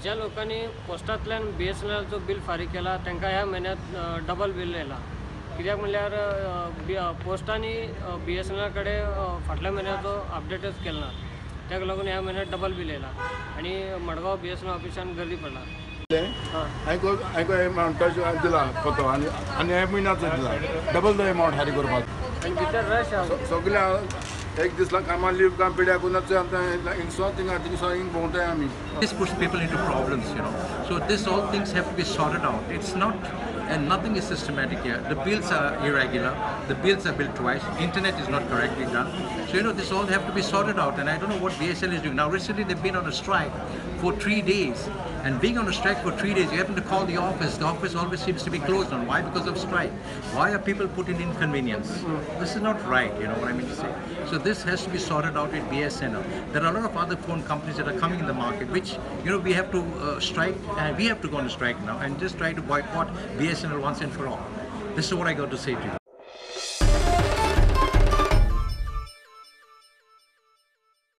ज्या लोकांनी पोस्टांतल्यान BSNL जो बिल फारीक केला तांकां ह्या म्हयन्यांत डबल बिल येयला. कित्याक म्हणल्यार पोस्टांनी BSNL कडेन फाटल्या म्हयन्याचो अपडेटच केलो ना, ताका लागून ह्या म्हयन्यांत डबल बिल येयला आनी मडगांव BSNL ऑफिसान गर्दी पडला. अमाउंट दिला पतो आनी ह्या म्हयन्याचो दिला डबल द अमाउंट हारी करपाक आनी भितर रश सगळ्या एक दिसला कामां लीव काम पिड्याकूनच थिंग भोंवताय आमी. This puts people into problems, you know. So this all things have to be sorted out. It's not, and nothing is systematic here. The bills are irregular. The bills are billed twice. Internet is not correctly done. So you know this all have to be sorted out. And I don't know what BSNL is doing now. Recently they've been on a strike for 3 days. And being on a strike for 3 days, you happen to call the office. The office always seems to be closed on. Why? Because of strike. Why are people put in inconvenience? This is not right, you know what I mean to say. So this has to be sorted out with BSNL. There are a lot of other phone companies that are coming in the market, which, you know, we have to strike, and we have to go on a strike now and just try to boycott BSNL once and for all. This is what I got to say to you.